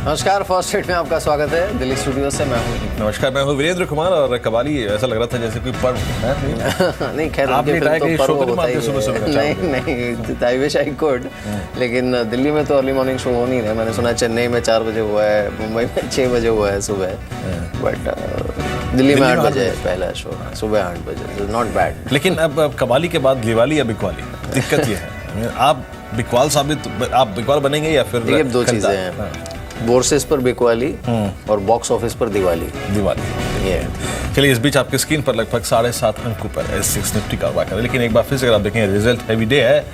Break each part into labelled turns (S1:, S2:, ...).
S1: नमस्कार, first hit में आपका स्वागत है दिल्ली स्टूडियो से। मैं हूँ
S2: नमस्कार, मैं हूँ वीरेंद्र कुमार। और कवाली ऐसा लग रहा था जैसे कोई पर्व है।
S1: नहीं खैर
S2: आपने ट्राई किया शो तो नहीं सुबह
S1: नहीं आई विश आई कुड, लेकिन दिल्ली में तो अर्ली मॉर्निंग शो हो नहीं रहा। मैंने सुना चेन्नई में 4 बजे हुआ है, मुंबई में 6 बजे हुआ है सुबह, बट दिल्ली में 8 बजे है पहला शो, सुबह 8 बजे, नॉट बैड।
S2: लेकिन अब कवाली के बाद दिवाली या बिकवाली, दिक्कत ये है आप बिकवाल बनेंगे या फिर?
S1: देखिए 2 चीज़ें हैं, बोर्सेस पर बिकवाली और बॉक्स ऑफिस पर दिवाली। ये
S2: चलिए, इस बीच आपकी स्क्रीन पर लगभग 7.5 अंकों पर S6 निफ्टी कारोबार कर, लेकिन एक बार फिर से अगर आप देखें रिजल्ट हैवी डे है।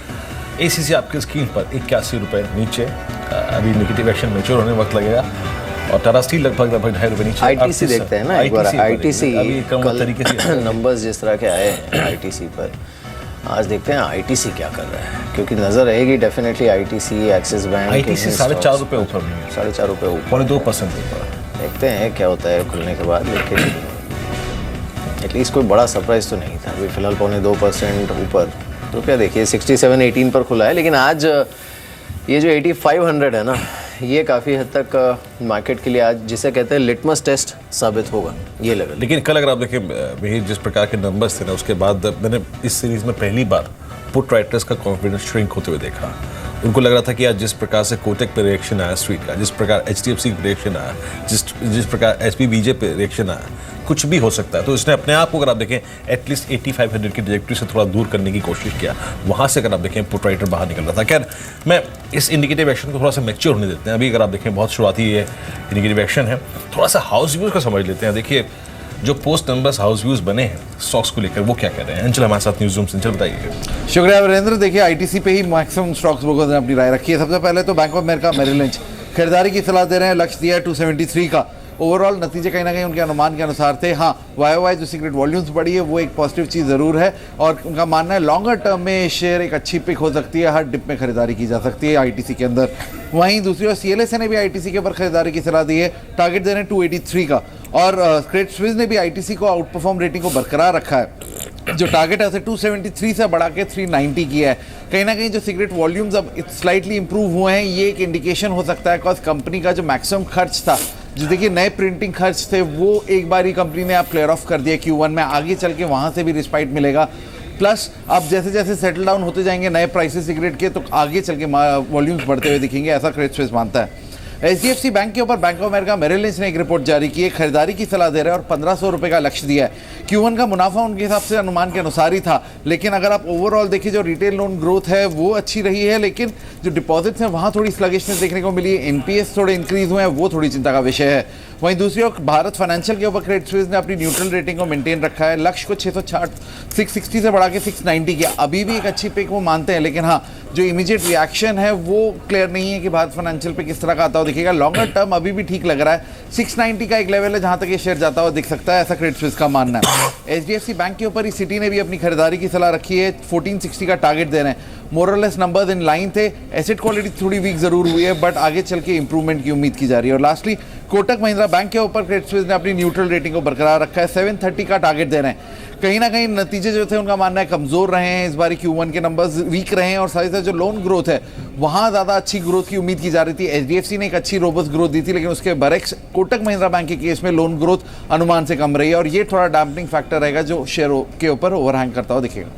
S2: ACC आपकी स्क्रीन पर 81 रुपये नीचे, अभी नेगेटिव एक्शन मैच्योर होने में वक्त लगेगा। और टाटा स्टील लगभग 2.5 रुपये नीचे।
S1: ITC देखते हैं ना एक बार, ITC
S2: अभी कम तरीके से
S1: नंबर्स जिस तरह के आए ITC पर, आज देखते हैं ITC क्या कर रहा है, क्योंकि नजर रहेगी definitely ITC, axis bank,
S2: ITC 4.5 रुपये ऊपर,
S1: 4.5 रुपये ऊपर,
S2: 2% ऊपर।
S1: देखते हैं क्या होता है खुलने के बाद, लेकिन एटलीस्ट कोई बड़ा सरप्राइज तो नहीं था। अभी फिलहाल 2% ऊपर, तो क्या देखिए 67.18 पर खुला है। लेकिन आज ये जो 8500 है ना, ये काफ़ी हद तक मार्केट के लिए आज जिसे कहते हैं लिटमस टेस्ट साबित होगा ये लेवल।
S2: लेकिन कल अगर आप देखें जिस प्रकार के नंबर्स थे ना, उसके बाद मैंने इस सीरीज में पहली बार पुट राइटर्स का कॉन्फिडेंस श्रिंक होते हुए देखा। उनको लग रहा था कि आज जिस प्रकार से कोटक पे रिएक्शन आया स्ट्रीट का, जिस प्रकार HDFC पे रिएक्शन आया, जिस प्रकार SPBJ पे रिएक्शन आया, कुछ भी हो सकता है। तो इसने अपने आप को अगर आप देखें एटलीस्ट 8500 की ट्रैजेक्टरी से थोड़ा दूर करने की कोशिश किया। वहाँ से अगर आप देखें पुट राइटर बाहर निकल रहा था। खैर, मैं इस इंडिकेटिव एक्शन को थोड़ा सा मैच्योर होने देते हैं। अभी अगर आप देखें बहुत शुरुआती ये इंडिकेटिव एक्शन है, थोड़ा सा हाउस व्यूज़ का समझ लेते हैं। देखिए जो पोस्ट नंबर्स हाउस व्यूज़ बने हैं स्टॉक्स को लेकर, वो क्या कह रहे हैं। अंचल हमारे साथ न्यूज़ रूम से, अंचल बताइए।
S3: शुक्रिया वीरेंद्र। देखिए ITC पे ही मैक्सिमम स्टॉक्स ब्रोकर्स ने अपनी राय रखी है। सबसे पहले तो Bank of America Merrill Lynch खरीदारी की सलाह दे रहे हैं, लक्ष्य दिया है 273 का। ओवरऑल नतीजे कहीं ना कहीं उनके अनुमान के अनुसार थे। हाँ, YOY जो सीक्रेट वॉल्यूम्स बढ़ी है वो एक पॉजिटिव चीज़ ज़रूर है, और उनका मानना है लॉन्गर टर्म में शेयर एक अच्छी पिक हो सकती है, हर डिप में खरीदारी की जा सकती है ITC के अंदर। वहीं दूसरी ओर CLSA ने भी ITC के ऊपर खरीदारी की सलाह दी है, टारगेट दे रहे हैं 283 का। और क्रेडिट स्विस ने भी ITC को आउट परफॉर्म रेटिंग को बरकरार रखा है, जो टारगेट है उसे 273 से बढ़ा के 390 किया है। कहीं ना कहीं जो सीक्रेट वॉल्यूम्स अब स्लाइटली इंप्रूव हुए हैं, ये एक इंडिकेशन हो सकता है, बिकॉज कंपनी का जो मैक्सिमम खर्च था, जो देखिए नए प्रिंटिंग खर्च थे, वो एक बार ही कंपनी ने आप क्लियर ऑफ कर दिया Q1 में। आगे चल के वहाँ से भी रिस्पाइट मिलेगा। प्लस अब जैसे जैसे सेटल डाउन होते जाएंगे नए प्राइसेस सिगरेट के, तो आगे चल के वॉल्यूम्स बढ़ते हुए दिखेंगे, ऐसा क्रेडिट स्विस मानता है। HDFC बैंक के ऊपर Bank of America Merrill Lynch ने एक रिपोर्ट जारी की है, खरीदारी की सलाह दे रहे हैं और 1500 रुपये का लक्ष्य दिया है। Q1 का मुनाफा उनके हिसाब से अनुमान के अनुसार ही था, लेकिन अगर आप ओवरऑल देखिए जो रिटेल लोन ग्रोथ है वो अच्छी रही है, लेकिन जो डिपॉजिट्स हैं वहाँ थोड़ी स्लगिशनेस देखने को मिली है। NPS थोड़े इंक्रीज हुए हैं, वो थोड़ी चिंता का विषय है। वहीं दूसरी ओर भारत फाइनेंशियल के ऊपर क्रेडिट स्विस ने अपनी न्यूट्रल रेटिंग को मेंटेन रखा है, लक्ष्य को 660 से बढ़ा के 690 किया। अभी भी एक अच्छी पिक वो मानते हैं, लेकिन हाँ, जो इमीडिएट रिएक्शन है वो क्लियर नहीं है कि भारत फाइनेंशियल पे किस तरह का आता हुआ दिखेगा। लॉन्गर टर्म अभी भी ठीक लग रहा है, 690 का एक लेवल है जहां तक ये शेयर जाता हुआ दिख सकता है, ऐसा क्रेडिट स्विस का मानना है। HDFC बैंक के ऊपर ही सिटी ने भी अपनी खरीदारी की सलाह रखी है, 1460 का टारगेट दे रहे हैं। मोरलेस नंबर्स इन लाइन थे, एसेट क्वालिटी थोड़ी वीक जरूर हुई है, बट आगे चल के इंप्रूवमेंट की उम्मीद की जा रही है। और लास्टली कोटक महिंद्रा बैंक के ऊपर क्रेडिट स्विस ने अपनी न्यूट्रल रेटिंग को बरकरार रखा है, 730 का टारगेट दे रहे हैं। कहीं ना कहीं नतीजे जो थे उनका मानना है कमज़ोर रहे हैं, इस बार Q1 के नंबर्स वीक रहे हैं, और साथ ही साथ जो लोन ग्रोथ है वहाँ ज़्यादा अच्छी ग्रोथ की उम्मीद की जा रही थी। HDFC ने एक अच्छी रोबस्ट ग्रोथ दी थी, लेकिन उसके बरक्स कोटक महिंद्रा बैंक के केस में लोन ग्रोथ अनुमान से कम रही है, और ये थोड़ा डैम्पनिंग फैक्टर रहेगा जो शेयरों के ऊपर ओवरहैंग करता हुआ दिखेगा।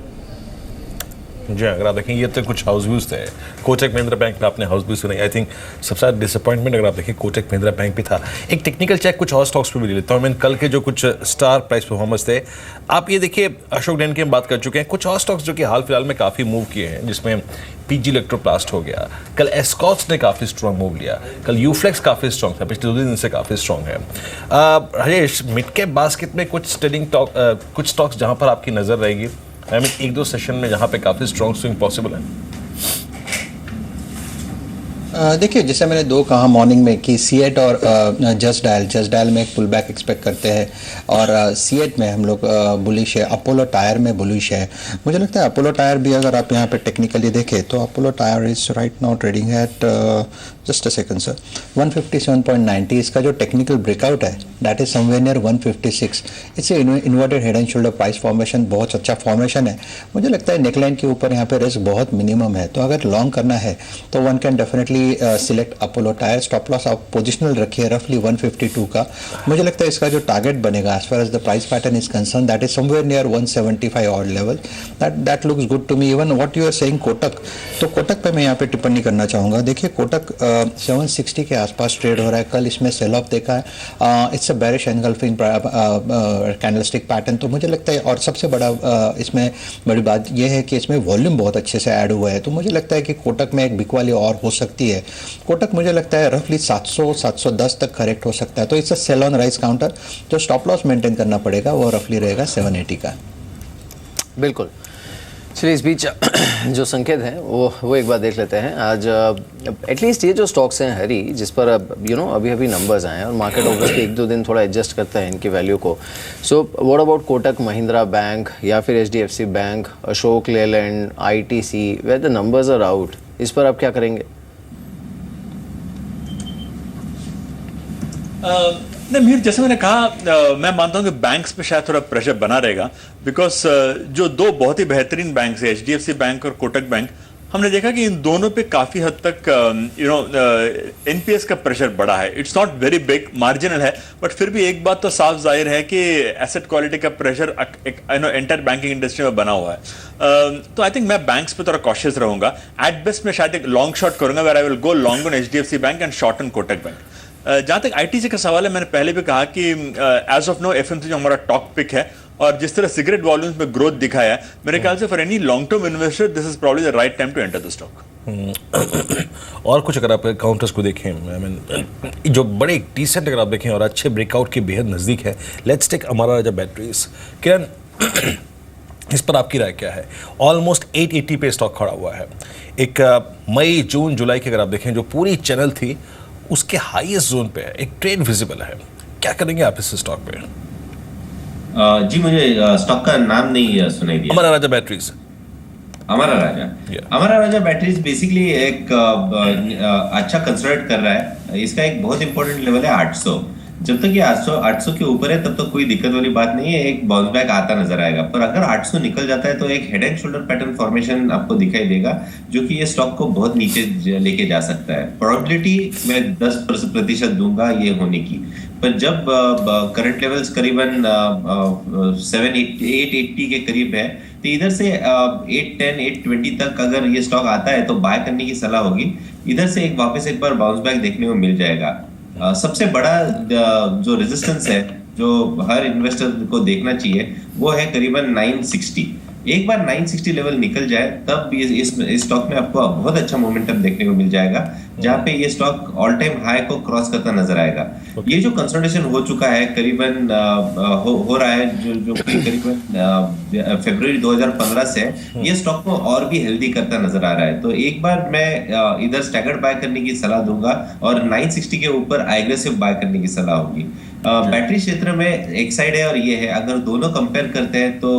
S2: जी, अगर आप देखें ये तो कुछ हाउस व्यूज़ थे। कोटक महिंद्रा बैंक पे आपने हाउस व्यूज़ सुने। आई थिंक सबसे ज़्यादा डिसअपॉइंटमेंट अगर आप देखें कोटक महिंद्रा बैंक पे था। एक टेक्निकल चेक कुछ और स्टॉक्स पे भी ले लेता हूँ मैं। कल के जो कुछ स्टार प्राइस परफॉर्मेंस थे, आप ये देखिए अशोक लेलैंड की हम बात कर चुके हैं। कुछ और स्टॉक्स जो कि हाल फिलहाल में काफ़ी मूव किए हैं, जिसमें PG इलेक्ट्रोप्लास्ट हो गया, कल एस्कॉर्ट्स ने काफ़ी स्ट्रॉन्ग मूव लिया, कल यूफ्लेक्स काफ़ी स्ट्रॉन्ग था, पिछले 2 दिन से काफ़ी स्ट्रॉन्ग है। हरीश, मिड कैप बास्केट में कुछ कुछ स्टॉक्स जहाँ पर आपकी नज़र रहेगी, आई मीन 1-2 सेशन में जहाँ पे काफ़ी स्ट्रॉन्ग स्विंग पॉसिबल है?
S4: देखिए, जैसे मैंने 2 कहा मॉर्निंग में कि सीएट और जस्ट डायल में एक पुल बैक एक्सपेक्ट करते हैं, और सीएट में हम लोग बुलिश है, अपोलो टायर में बुलिश है। मुझे लगता है अपोलो टायर भी अगर आप यहाँ पे टेक्निकली देखें तो Apollo tyre is right now trading at just a second sir 157.90। इसका जो टेक्निकल ब्रेकआउट है that is somewhere near 156। It's inverted head and shoulder price formation, बहुत अच्छा फॉर्मेशन है। मुझे लगता है नेकलाइन के ऊपर यहाँ पे रिस्क बहुत मिनिमम है, तो अगर लॉन्ग करना है तो वन कैन डेफिनेटली रफली select Apollo tyre, stop loss आप पोजिशनल रखिए रफली 152 का। मुझे लगता है इसका जो टारगेट बनेगा as far as the price pattern is concern, that is somewhere near 175 odd level, that looks good to me. Even what you are saying Kotak, तो कोटक पे मैं यहाँ पे टिप्पणी करना चाहूँगा। देखिए कोटक 760 के आसपास ट्रेड हो रहा है, कल इसमें सेल ऑफ देखा है, it's a bearish engulfing candlestick pattern. तो मुझे लगता है, और सबसे बड़ा इसमें बड़ी बात यह है कि इसमें वॉल्यूम बहुत अच्छे से ऐड हुआ है, तो मुझे लगता है कि कोटक में एक बिक वाली और हो सकती है। कोटक मुझे लगता है रफली 700-710 तक करेक्ट हो सकता है, तो it's a sell on rise counter. जो स्टॉप लॉस मेंटेन करना पड़ेगा वो रफली रहेगा 780 का।
S1: बिल्कुल। चलिए इस बीच जो संकेत हैं वो एक बार देख लेते हैं। आज एटलीस्ट ये जो स्टॉक्स हैं हरी, जिस पर अभी अभी नंबर्स आए हैं और मार्केट ऑब्वियसली 1-2 दिन थोड़ा एडजस्ट करता है इनकी वैल्यू को। So what about Kotak Mahindra bank या फिर HDFC bank, Ashok Leyland, ITC, where the numbers are out, इस पर आप क्या करेंगे?
S5: नहीं मीर, जैसे मैंने कहा, मैं मानता हूं कि बैंक्स पे शायद थोड़ा प्रेशर बना रहेगा, बिकॉज जो दो बहुत ही बेहतरीन बैंक है, HDFC बैंक और कोटक बैंक, हमने देखा कि इन दोनों पे काफी हद तक NPS का प्रेशर बढ़ा है। It's not very big, marginal है, बट फिर भी एक बात तो साफ जाहिर है कि एसेट क्वालिटी का प्रेशर एंटायर बैंकिंग इंडस्ट्री में बना हुआ है। तो आई थिंक मैं बैंक्स पे थोड़ा कॉशियस रहूंगा। एट बेस्ट मैं शायद एक लॉन्ग शॉट करूंगा, where I will go long on HDFC bank and short on Kotak bank. जहां तक ITC का सवाल है, मैंने पहले भी कहा कि एज ऑफ नो FMCG हमारा टॉप पिक है, और जिस तरह सिगरेट वॉल्यूम्स में ग्रोथ दिखाया है, मेरे ख्याल से for any long term investor this is probably the right time to enter the stock.
S2: और कुछ अगर आप काउंटर्स को देखें, आई मीन जो बड़े डिसेंट अगर आप देखें और अच्छे ब्रेकआउट के बेहद नज़दीक है, let's take Amara Raja batteries. किरण, इस पर आपकी राय क्या है? ऑलमोस्ट 880 पे स्टॉक खड़ा हुआ है। एक मई जून जुलाई की अगर आप देखें जो पूरी चैनल थी उसके हाईएस्ट जोन पे है, एक ट्रेड विजिबल है, क्या करेंगे आप इस स्टॉक पे?
S6: जी मुझे स्टॉक का नाम नहीं सुनाई दिया।
S2: Amara Raja batteries.
S6: Amara Raja Amara Raja batteries basically एक अच्छा कंसोलिडेट कर रहा है। इसका एक बहुत इंपॉर्टेंट लेवल है 800। जब तक ये 800 के ऊपर है तब तक कोई दिक्कत वाली बात नहीं है, एक बाउंस बैक आता नजर आएगा। पर अगर 800 निकल जाता है तो एक head and shoulder pattern formation आपको दिखाई देगा, जो कि ये स्टॉक को बहुत नीचे लेके जा सकता है। प्रोबेबिलिटी मैं 10% दूंगा ये होने की, पर जब करंट लेवल्स करीबन 880 के करीब है, तो इधर से 810 820 तक अगर ये स्टॉक आता है तो बाय करने की सलाह होगी। इधर से वापस एक बार बाउंस बैक देखने को मिल जाएगा। सबसे बड़ा जो रेजिस्टेंस है जो हर इन्वेस्टर को देखना चाहिए वो है करीबन 960। एक बार 960 लेवल निकल जाए तब इस स्टॉक में आपको बहुत अच्छा मोमेंटम देखने को मिल जाएगा, जहां पे ये स्टॉक ऑल टाइम हाई को क्रॉस करता नजर आएगा। ये जो कंसोलिडेशन हो चुका है करीबन हो रहा है जो करीबन फरवरी 2015 से, ये स्टॉक को और भी हेल्दी करता नजर आ रहा है। तो एक बार मैं इधर स्टैगर्ड बाय करने की सलाह दूंगा और 960 के ऊपर एग्रेसिव बाय करने की सलाह होगी। बैटरी क्षेत्र में एक साइड है और ये है, अगर दोनों कंपेयर करते हैं तो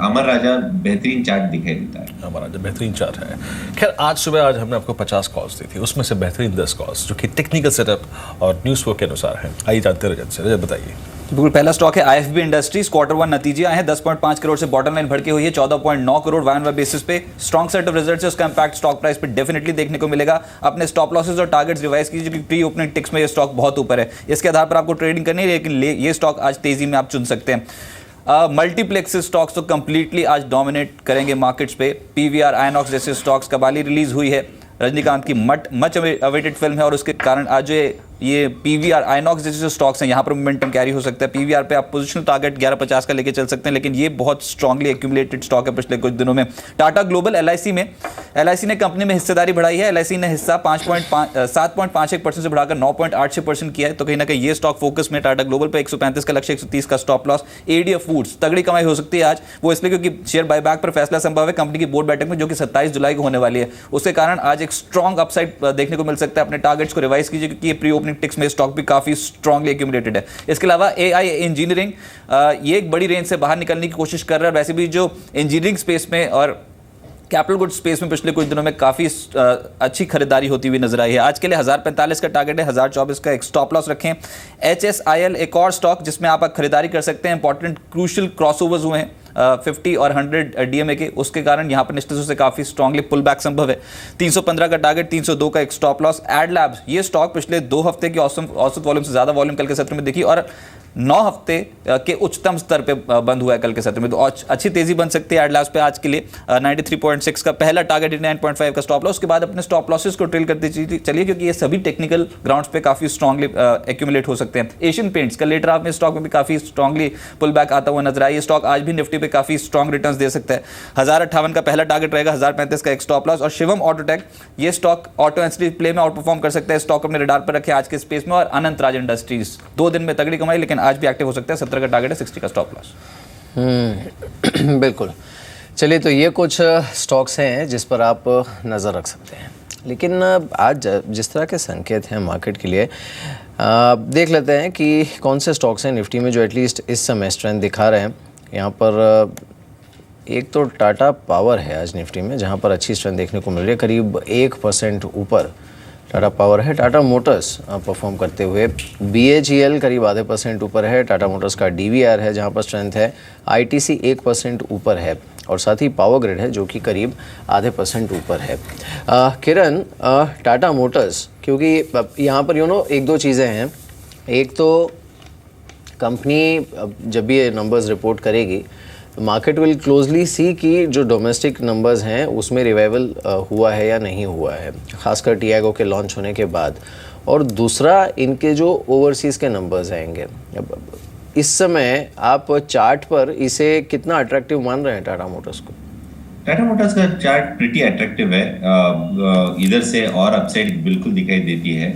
S6: अमर राजा बेहतरीन चार्ट दिखाई देता है।
S2: अमर राजा बेहतरीन चार्ट है। खैर आज हमने आपको 50 कॉल्स दी थी, उसमें से बेहतरीन 10 कॉल्स जो कि टेक्निकल सेटअप और न्यूज़ फ्लो के अनुसार है। आइए जानते हैं रजत से। रजत बताइए।
S7: बिल्कुल, पहला स्टॉक है IFB इंडस्ट्रीज। Q1 नतीजे आए हैं, 10.5 करोड़ से बॉटम लाइन भड़के हुई है 14.9 करोड़ वाई बेसिस पे। स्ट्रॉन्ग सेट ऑफ रिजल्ट्स है, उसका इंपैक्ट स्टॉक प्राइस पे डेफिनेटली देखने को मिलेगा। अपने स्टॉप लॉसेस और टारगेट्स रिवाइज कीजिए क्योंकि प्री ओपनिंग टिक्स में ये स्टॉक बहुत ऊपर है, इसके आधार पर आपको ट्रेडिंग करनी है, लेकिन ये स्टॉक आज तेजी में आप चुन सकते हैं। मल्टीप्लेक्स स्टॉक्स तो कंप्लीटली आज डोमिनेट करेंगे मार्केट्स पे। PVR, आयनॉक्स जैसे स्टॉक्स कबाली रिलीज हुई है, रजनीकांत की मच अवेटेड फिल्म है और उसके कारण आज ये PVR, आयनॉक्स जैसे जो स्टॉक्स हैं यहाँ पर मोमेंटम कैरी हो सकता है। PVR पे आप पोजिशनल टारगेट 1150 का लेके चल सकते हैं, लेकिन ये बहुत स्ट्रांगली एक्यूमुलेटेड स्टॉक है पिछले कुछ दिनों में। टाटा ग्लोबल LIC ने कंपनी में हिस्सेदारी बढ़ाई है। LIC ने हिस्सा 7.51% से बढ़ाकर 9.86% किया है, तो कहीं ना कहीं ये स्टॉक फोकस में। टाटा ग्लोबल पे 135 का लक्ष्य, 130 का स्टॉप लॉस। ADF फूड्स तगड़ी कमाई हो सकती है आज, वो इसलिए क्योंकि शेयर बायबैक पर फैसला संभव है कंपनी की बोर्ड बैठक में, जो कि 27 जुलाई को होने वाली है। उसके कारण आज एक स्ट्रॉन्ग अपसाइड देखने को मिल सकता है। अपने टारगेट्स को रिवाइज कीजिए क्योंकि ये प्री ओपनिंग टिक्स में स्टॉक भी काफी स्ट्रांगली एक्यूमुलेटेड है। इसके अलावा AI इंजीनियरिंग ये एक बड़ी रेंज से बाहर निकलने की कोशिश कर रहा है। वैसे भी जो इंजीनियरिंग स्पेस में और कैपिटल गुड्स स्पेस में पिछले कुछ दिनों में काफी अच्छी खरीदारी होती हुई नजर आई है। आज के लिए 1045 का टारगेट है, 1024 का एक स्टॉप लॉस रखें। HSIL एक और स्टॉक जिसमें आप खरीदारी कर सकते हैं। इंपॉर्टेंट क्रूशियल क्रॉसओवर्स हुए हैं 50 और 100 डीएमए के, उसके कारण यहाँ पर निश्चित रूप से काफी स्ट्रांगली पुल बैक संभव है। 315 का टारगेट, 302 का एक स्टॉप लॉस। एड लैब्स, ये स्टॉक पिछले 2 हफ्ते की औसत वॉल्यूम से ज्यादा वॉल्यूम कल के सत्र में दिखी और 9 हफ्ते के उच्चतम स्तर पे बंद हुआ है कल के सत्र में, तो अच्छी तेजी बन सकती है एड लैब्स पे आज के लिए। 93.6 का पहला टारगेट, 89.5 का स्टॉप लॉस। उसके बाद अपने स्टॉप लॉसेस को ट्रेल करते चलिए, क्योंकि ये सभी टेक्निकल ग्राउंड्स पे काफी स्ट्रांगली एक्यूमुलेट हो सकते हैं। एशियन पेंट्स का लेटर हाफ में स्टॉक में भी काफी स्ट्रांगली पुल बैक आता हुआ नजर आया। ये स्टॉक आज भी निफ्टी पे काफी स्ट्रांग रिटर्न्स दे सकता है। 1058 का पहला टारगेट रहेगा, 1035 का एक स्टॉप लॉस। और शिवम ऑटोटेक, ये स्टॉक ऑटो एनसीडी प्ले में आउट परफॉर्म कर सकता है। स्टॉक अपने रडार पर रखे आज के स्पेस में। और अनंत राज इंडस्ट्रीज 2 दिन में तगड़ी कमाई, लेकिन आज भी एक्टिव हो सकता है। 17 का टारगेट है, 60 का स्टॉप लॉस।
S1: बिल्कुल। चलिए, तो ये कुछ स्टॉक्स हैं जिस पर आप नज़र रख सकते हैं। लेकिन आज जिस तरह के संकेत हैं मार्केट के लिए, देख लेते हैं कि कौन से स्टॉक्स हैं निफ्टी में जो एटलीस्ट इस समय स्ट्रेंथ दिखा रहे हैं। यहाँ पर एक तो टाटा पावर है आज निफ्टी में, जहाँ पर अच्छी स्ट्रेंथ देखने को मिल रही है, करीब 1% ऊपर टाटा पावर है। टाटा मोटर्स परफॉर्म करते हुए, BHEL करीब आधे % ऊपर है। टाटा मोटर्स का DVR है जहाँ पर स्ट्रेंथ है। ITC 1% ऊपर है और साथ ही पावर ग्रिड है जो कि करीब आधे % ऊपर है। किरण, टाटा मोटर्स, क्योंकि यहाँ पर एक दो चीज़ें हैं। एक तो कंपनी जब भी ये नंबर्स रिपोर्ट करेगी, मार्केट विल क्लोजली सी कि जो डोमेस्टिक नंबर्स हैं उसमें रिवाइवल हुआ है या नहीं हुआ है, खासकर टियागो के लॉन्च होने के बाद। और दूसरा, इनके जो ओवरसीज़ के नंबर्स आएंगे। इस समय आप चार्ट पर इसे कितना अट्रैक्टिव मान रहे हैं टाटा मोटर्स को?
S6: टाटा मोटर्स का चार्ट प्रिटी अट्रैक्टिव है। इधर से और अपसाइड बिल्कुल दिखाई देती है।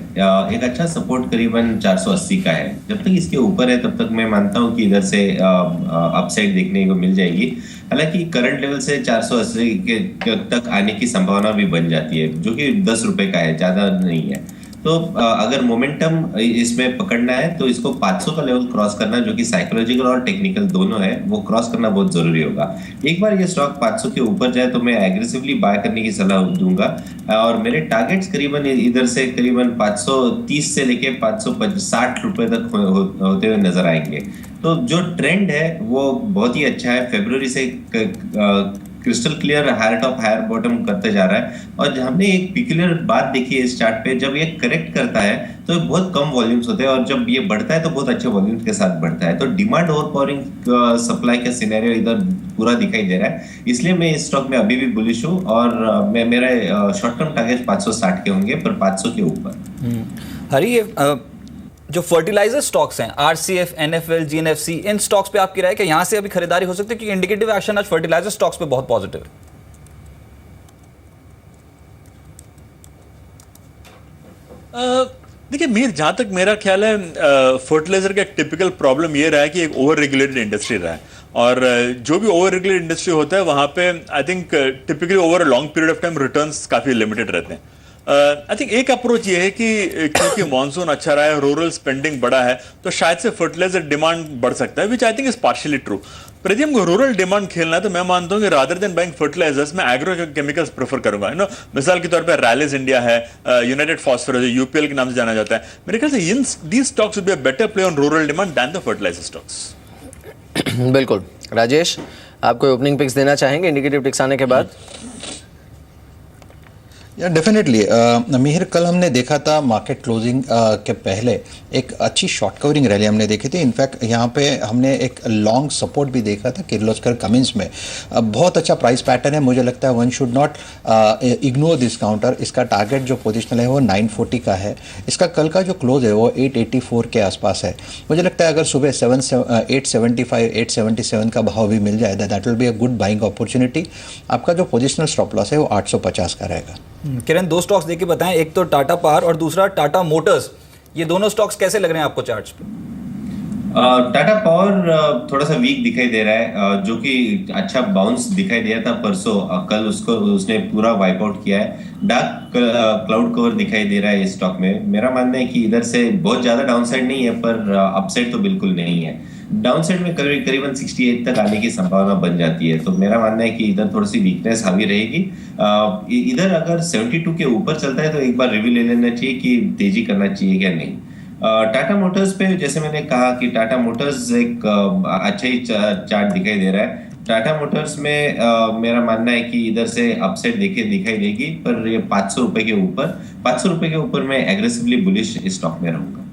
S6: एक अच्छा सपोर्ट करीबन 480 का है। जब तक इसके ऊपर है तब तक मैं मानता हूं कि इधर से अपसाइड देखने को मिल जाएगी। हालांकि करंट लेवल से 480 के तक आने की संभावना भी बन जाती है, जो कि 10 रुपए का है, ज्यादा नहीं है। तो अगर मोमेंटम इसमें पकड़ना है तो इसको 500 का लेवल क्रॉस करना, जो कि साइकोलॉजिकल और टेक्निकल दोनों है, वो क्रॉस करना बहुत जरूरी होगा। एक बार ये स्टॉक 500 के ऊपर जाए तो मैं एग्रेसिवली बाय करने की सलाह दूंगा। और मेरे टारगेट्स करीबन इधर से करीबन 530 से लेके 560 रुपए तक होते हुए नजर आएंगे। तो जो ट्रेंड है वो बहुत ही अच्छा है। फरवरी से crystal clear higher top higher bottom करते जा रहा है। और हमने एक पिक्युलर बात देखी है इस चार्ट पे, जब ये करेक्ट करता है तो बहुत कम वॉल्यूम्स होते हैं, और जब ये बढ़ता है तो बहुत अच्छे वॉल्यूम्स के साथ बढ़ता है। तो डिमांड ओवर पावरिंग सप्लाई का सिनेरियो इधर पूरा दिखाई दे रहा है। इसलिए मैं इस स्टॉक में अभी भी बुलिश हूँ, और मेरे शॉर्ट टर्म टारगेट 560 के होंगे, पर 500 के ऊपर।
S7: हरी, जो फर्टिलाइजर स्टॉक्स हैं, RCF, NFL, GNFC, इन स्टॉक्स पे आपकी राय कि यहां से अभी खरीदारी हो सकती है? क्योंकि इंडिकेटिव एक्शन आज फर्टिलाइजर स्टॉक्स पे बहुत पॉजिटिव है।
S5: देखिए मीर, जहां तक मेरा ख्याल है, फर्टिलाइजर का एक टिपिकल प्रॉब्लम ये रहा है कि एक ओवर रेगुलेटेड इंडस्ट्री रहा है। और जो भी ओवर रेगुलेटेड इंडस्ट्री होता है वहां पे I think typically over a long period of time returns काफी लिमिटेड रहते हैं। आई थिंक एक अप्रोच ये है कि क्योंकि मॉनसून अच्छा रहा है, रूरल स्पेंडिंग बढ़ा है, तो शायद से फर्टिलाइजर डिमांड बढ़ सकता है, which I think is partially true. पर यदि हमको रूरल डिमांड खेलना है तो मैं मानता हूं कि रादर देन बाइंग फर्टिलाइजर्स मैं एग्रो केमिकल्स प्रेफर करूंगा। मिसाल के तौर पर रैलिस इंडिया है, यूनाइटेड फॉस्फोरस, UPL के नाम से जाना जाता है। मेरे ख्याल से these stocks will be a better play on rural demand than the fertiliser stocks.
S1: बिल्कुल। राजेश, आप कोई ओपनिंग पिक्स देना चाहेंगे इंडिकेटिव टिक्स आने के बाद?
S4: या डेफिनेटली मिहिर, कल हमने देखा था मार्केट क्लोजिंग के पहले एक अच्छी शॉर्ट कवरिंग रैली हमने देखी थी। इनफैक्ट यहाँ पे हमने एक लॉन्ग सपोर्ट भी देखा था किर्लोस्कर कमिंस में। बहुत अच्छा प्राइस पैटर्न है, मुझे लगता है one should not ignore this counter. इसका टारगेट जो पोजिशनल है वो 940 का है। इसका कल का जो क्लोज है वो 884 के आसपास है। मुझे लगता है अगर सुबह 875 877 का भाव भी मिल जाए that will be a good buying opportunity. आपका जो पोजिशनल स्टॉप लॉस है वो 850 का रहेगा।
S7: किरण, 2 स्टॉक्स देखिए बताएं, एक तो टाटा पावर और दूसरा टाटा मोटर्स। ये दोनों स्टॉक्स कैसे लग रहे हैं आपको चार्ट्स पे?
S6: टाटा पावर थोड़ा सा वीक दिखाई दे रहा है, जो कि अच्छा बाउंस दिखाई दिया था परसों। कल उसने पूरा वाइप आउट किया है। डार्क क्लाउड कवर दिखाई दे रहा है इस स्टॉक में। मेरा मानना है कि इधर से बहुत ज्यादा डाउनसाइड नहीं है, पर अपसाइड तो बिल्कुल नहीं है। डाउनसाइड में करीबन 68 तक आने की संभावना बन जाती है। तो मेरा मानना है कि इधर थोड़ी सी वीकनेस हावी रहेगी। इधर अगर 72 के ऊपर चलता है तो एक बार रिव्यू ले लेना चाहिए कि तेजी करना चाहिए क्या नहीं। टाटा मोटर्स पे जैसे मैंने कहा कि टाटा मोटर्स एक अच्छा ही चार्ट दिखाई दे रहा है। टाटा मोटर्स में मेरा मानना है कि इधर से अपसाइड दिखाई देगी, पर ये 500 रुपए के ऊपर मैं एग्रेसिवली बुलिश इस स्टॉक में रहूंगा।